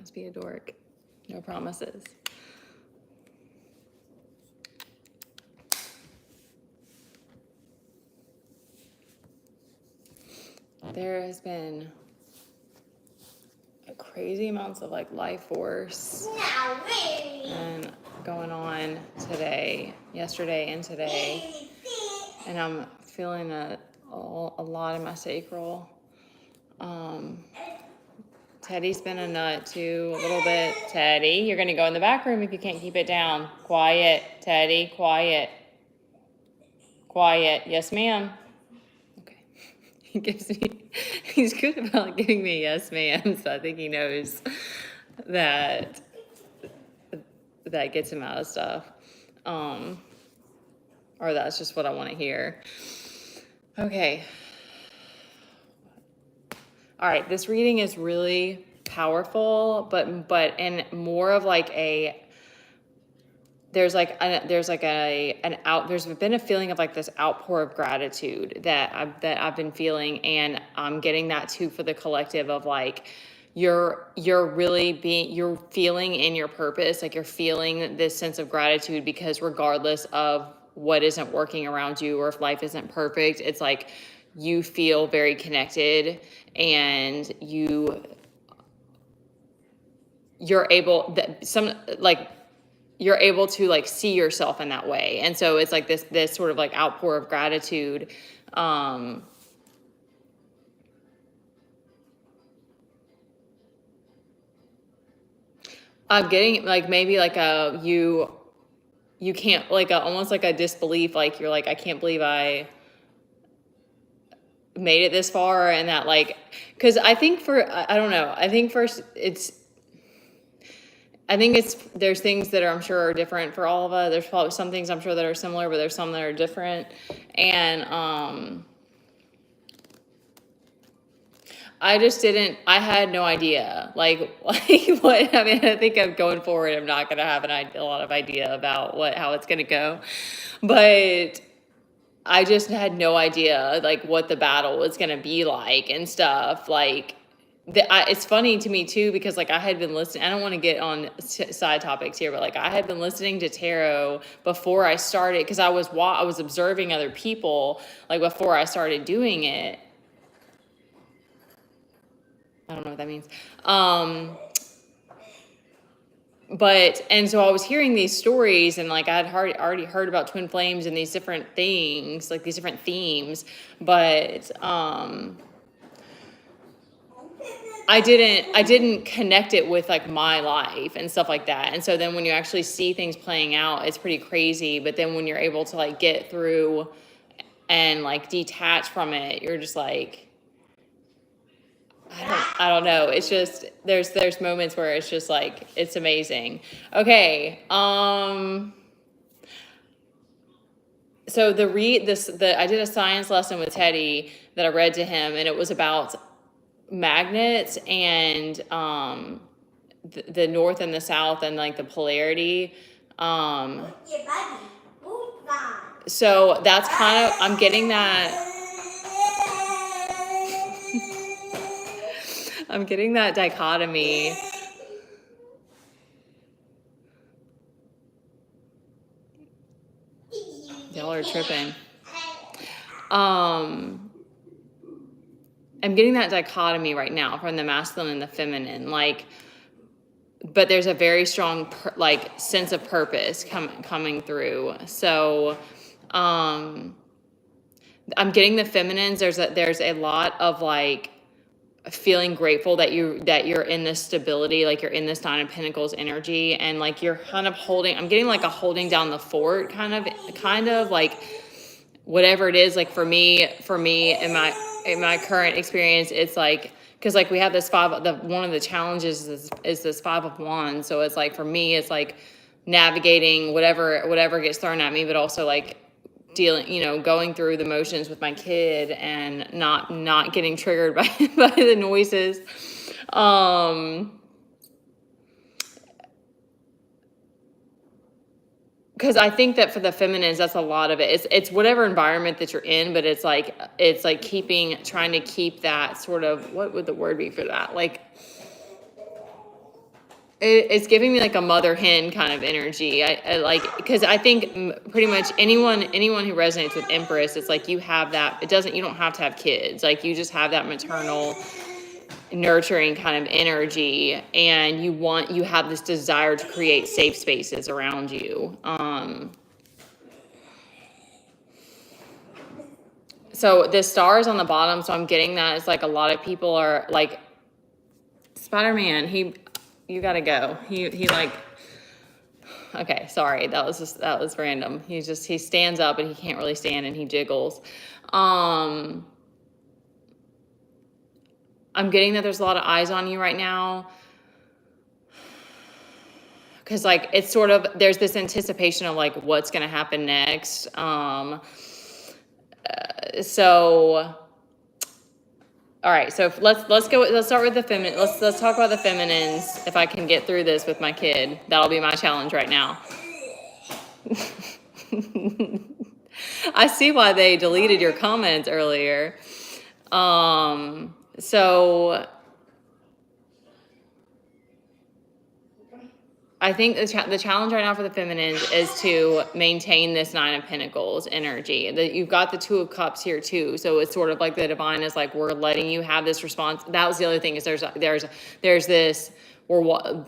have to be a dork. No promises. There has been crazy amounts of like life force and going on today, yesterday and today. And I'm feeling a lot in my sacral. Teddy's been a nut too, a little bit. Teddy, you're gonna go in the back room if you can't keep it down. Quiet, Teddy, quiet. Quiet, yes ma'am. Okay, he's good about giving me a yes ma'am, so I think he knows that gets him out of stuff. Or that's just what I want to hear. Okay. All right, this reading is really powerful, but in more of like there's been a feeling of like this outpour of gratitude that I've been feeling, and I'm getting that too for the collective of like you're feeling in your purpose, like you're feeling this sense of gratitude because regardless of what isn't working around you or if life isn't perfect, it's like you feel very connected and you're able you're able to like see yourself in that way. And so it's like this sort of like outpour of gratitude. I'm getting like maybe like you can't like almost like a disbelief, like you're like, I can't believe I made it this far. And that like, because I think I don't know, I think first there's things that I'm sure are different for all of us. There's probably some things I'm sure that are similar, but there's some that are different. And I had no idea like what, I mean, I think I'm going forward, I'm not going to have a lot of idea about how it's going to go, but I just had no idea like what the battle was going to be like and stuff. Like it's funny to me too, because like I had been listening, I don't want to get on side topics here, but like I had been listening to tarot before I started, because I was observing other people like before I started doing it. I don't know what that means. And so I was hearing these stories, and like I'd already heard about twin flames and these different things, like these different themes, but I didn't connect it with like my life and stuff like that. And so then when you actually see things playing out, it's pretty crazy. But then when you're able to like get through and like detach from it, you're just like, I don't know. It's just, there's moments where it's just like, it's amazing. Okay. So I did a science lesson with Teddy that I read to him, and it was about magnets and the north and the south and like the polarity. So that's kind of, I'm getting that. I'm getting that dichotomy. Y'all are tripping. I'm getting that dichotomy right now from the masculine and the feminine, like, but there's a very strong like sense of purpose coming through. So, I'm getting the feminines. There's a lot of like feeling grateful that you're in this stability, like you're in this Nine of Pentacles energy, and like you're kind of I'm getting like a holding down the fort kind of like whatever it is. Like for me in my current experience, it's like, because like we have this one of the challenges is this Five of Wands. So it's like for me, it's like navigating whatever gets thrown at me, but also like dealing, going through the motions with my kid and not getting triggered by the noises. Because I think that for the feminines, that's a lot of it. It's whatever environment that you're in, but it's like trying to keep that sort of, what would the word be for that? Like it's giving me like a mother hen kind of energy. I like, because I think pretty much anyone who resonates with Empress, it's like you have that. You don't have to have kids. Like you just have that maternal, nurturing kind of energy, and you have this desire to create safe spaces around you. So the stars on the bottom. So I'm getting that it's like a lot of people are like Spider-Man. You gotta go. He like. Okay, sorry, that was random. He stands up and he can't really stand and he jiggles. I'm getting that there's a lot of eyes on you right now. Because like it's sort of there's this anticipation of like what's gonna happen next. So all right, so let's start with the feminine. Let's talk about the feminines. If I can get through this with my kid, that'll be my challenge right now. I see why they deleted your comments earlier. So I think the challenge right now for the feminines is to maintain this Nine of Pentacles energy. You've got the Two of Cups here too, so it's sort of like the divine is like we're letting you have this response. That was the other thing is there's this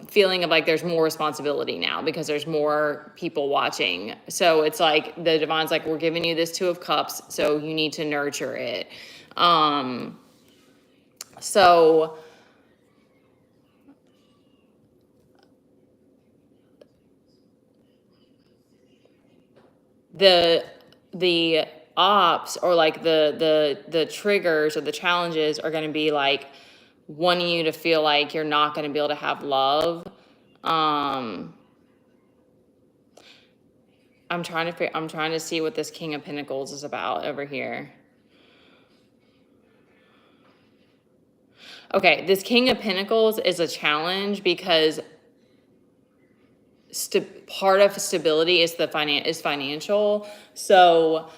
feeling of like there's more responsibility now because there's more people watching. So it's like the divine's like we're giving you this Two of Cups, so you need to nurture it. So. The ops or like the triggers or the challenges are going to be like wanting you to feel like you're not going to be able to have love. I'm trying to see what this King of Pentacles is about over here. Okay, this King of Pentacles is a challenge because part of stability is financial. So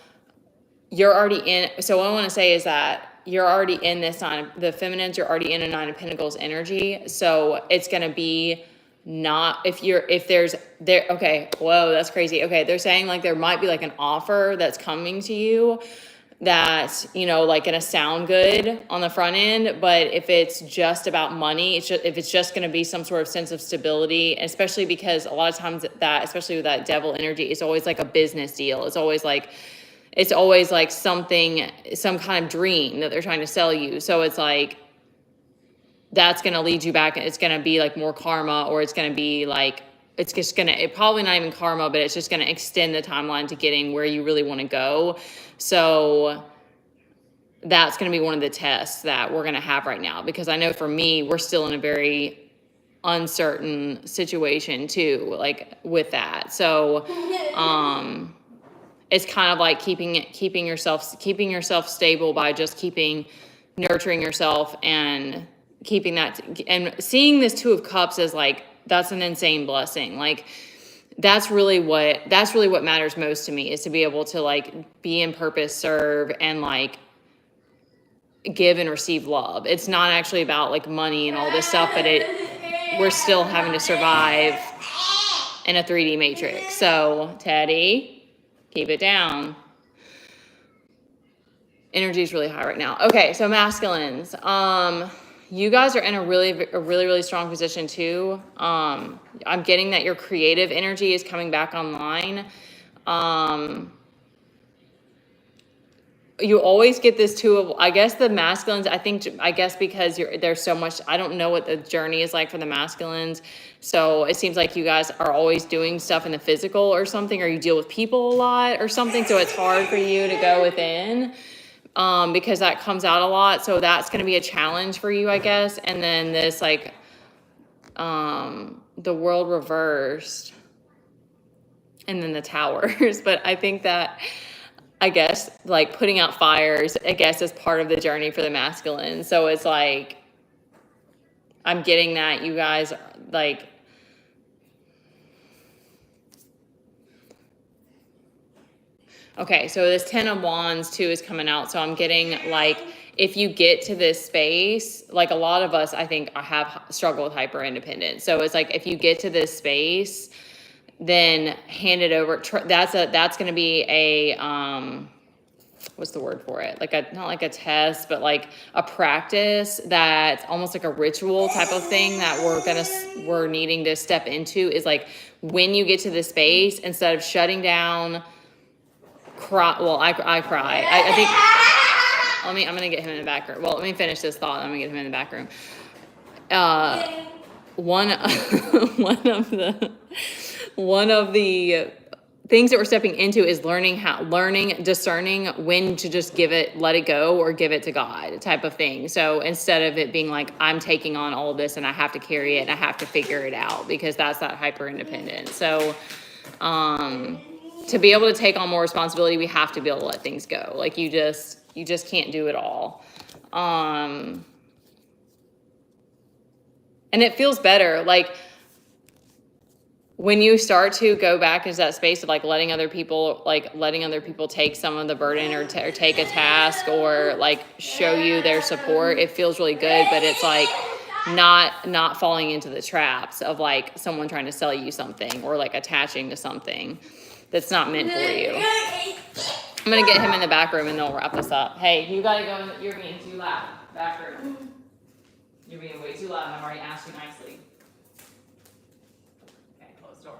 you're already in. So what I want to say is that you're already in this sign. The feminines, you're already in a Nine of Pentacles energy. So it's going to be not if there's there. Okay, whoa, that's crazy. Okay, they're saying like there might be like an offer that's coming to you that, like gonna sound good on the front end, but if it's just about money, if it's just gonna be some sort of sense of stability, especially because a lot of times that, especially with that devil energy, it's always like a business deal. It's always like some kind of dream that they're trying to sell you. So it's like, that's gonna lead you back. It's gonna be like more karma, or it's gonna be like, it's just gonna, probably not even karma, but it's just gonna extend the timeline to getting where you really wanna go. So that's going to be one of the tests that we're going to have right now, because I know for me, we're still in a very uncertain situation too, like with that. So, it's kind of like keeping yourself stable by just nurturing yourself and keeping that, and seeing this Two of Cups as like, that's an insane blessing. Like, that's really what matters most to me, is to be able to like be in purpose, serve, and like give and receive love. It's not actually about like money and all this stuff, but we're still having to survive in a 3D matrix. So Teddy, keep it down. Energy is really high right now. Okay, so masculines. You guys are in a really strong position too. I'm getting that your creative energy is coming back online. You always get this Two of, I guess the masculines, I guess because there's so much, I don't know what the journey is like for the masculines. So it seems like you guys are always doing stuff in the physical or something, or you deal with people a lot or something. So it's hard for you to go within. Because that comes out a lot. So that's going to be a challenge for you, I guess. And then this like, the World reversed, and then the Towers. But I think that, I guess, like putting out fires, I guess, is part of the journey for the masculine. So it's like, I'm getting that you guys like, okay, so this Ten of Wands too is coming out. So I'm getting like, if you get to this space, like a lot of us, I think, have struggled with hyper independence. So it's like, if you get to this space, then hand it over. That's going to be a, what's the word for it? Like not like a test, but like a practice that's almost like a ritual type of thing that we're needing to step into, is like, when you get to this space, instead of shutting down, cry. Well, I cry. I think, I'm going to get him in the back room. Well, let me finish this thought. I'm going to get him in the back room. One of the things that we're stepping into is discerning when to just let it go, or give it to God type of thing. So instead of it being like, I'm taking on all of this and I have to carry it and I have to figure it out, because that's that hyper independence. So, to be able to take on more responsibility, we have to be able to let things go. Like, you just can't do it all. And it feels better. Like, when you start to go back into that space of like letting other people take some of the burden, or take a task, or like show you their support, it feels really good. But it's like not falling into the traps of like someone trying to sell you something, or like attaching to something that's not meant for you. I'm gonna get him in the back room and then we'll wrap this up. Hey, you gotta go. You're being too loud. Back room. You're being way too loud, and I've already asked you nicely. Okay, close the door.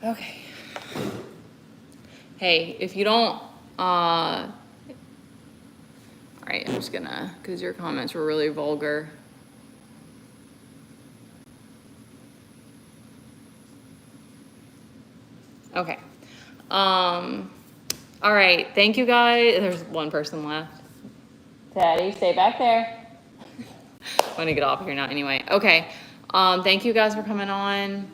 Okay. Hey, if you don't, all right, I'm just gonna, because your comments were really vulgar. Okay. All right, thank you guys. There's one person left. Teddy, stay back there. I'm gonna get off here now anyway. Okay. Thank you guys for coming on.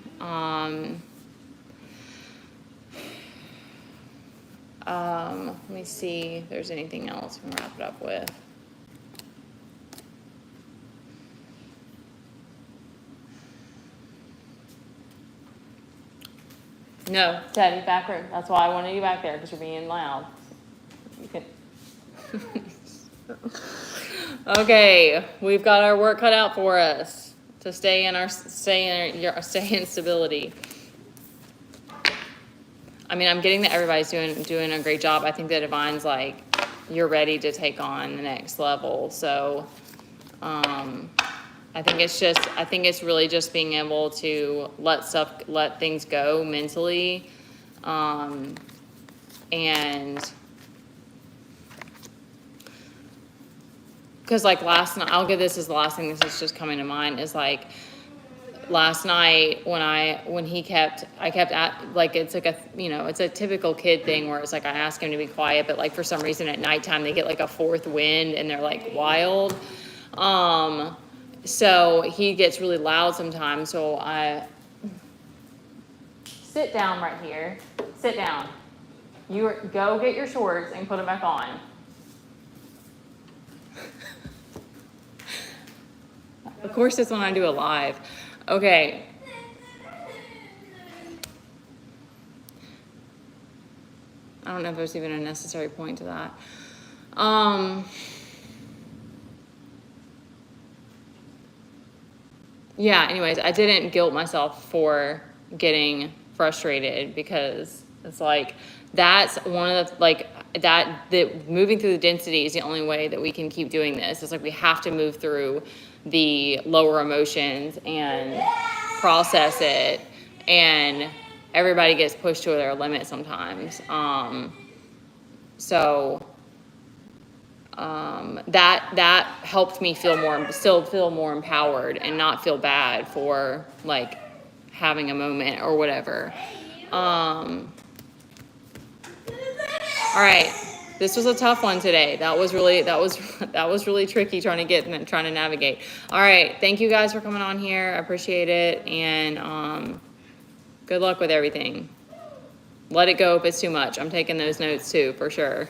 Let me see if there's anything else we can wrap it up with. No, Teddy, back room. That's why I wanted you back there, because you're being loud. You can. Okay, we've got our work cut out for us to stay in stability. I mean, I'm getting that everybody's doing a great job. I think that Divine's like, you're ready to take on the next level. So, I think it's really just being able to let things go mentally, and because like last night, I'll give this as the last thing this is just coming to mind, is like last night when I kept like, it's like it's a typical kid thing where it's like I ask him to be quiet, but like for some reason at nighttime they get like a fourth wind and they're like wild. So he gets really loud sometimes. So I sit down right here. Sit down. You go get your shorts and put them back on. Of course, it's when I do a live. Okay. I don't know if there's even a necessary point to that. Yeah, anyways, I didn't guilt myself for getting frustrated, because it's like, that's one of the, like, that moving through the density is the only way that we can keep doing this. It's like, we have to move through the lower emotions and process it, and everybody gets pushed to their limit sometimes. That helped me still feel more empowered and not feel bad for like having a moment or whatever. All right. This was a tough one today. That was really tricky trying to navigate. All right. Thank you guys for coming on here. I appreciate it. And good luck with everything. let it go if it's too much. I'm taking those notes too, for sure.